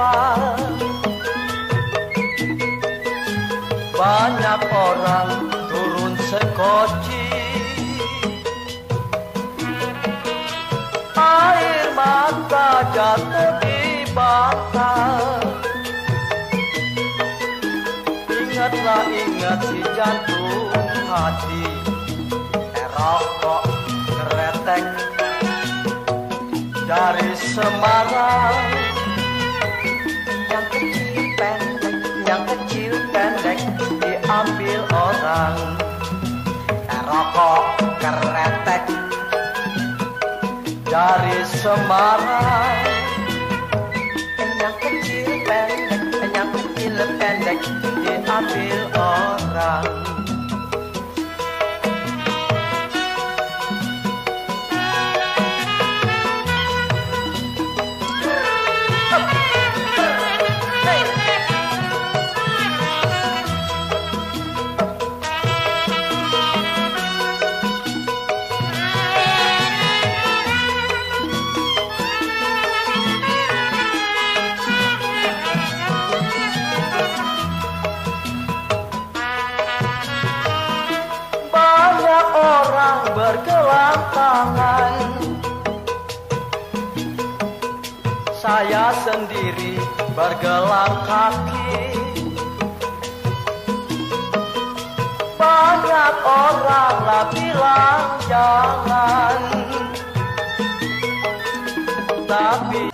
apa. Banyak orang turun sekoci, air mata jatuh di bata. Ingatlah, ingat si jantung hati, rokok keretek dari Semarang. Yang kecil pendek, yang kecil pendek diambil orang. Rokok keretek dari Semarang. Yang kecil pendek diambil orang. Bergelang tangan, saya sendiri bergelang kaki. Banyak orang lah bilang jangan, tapi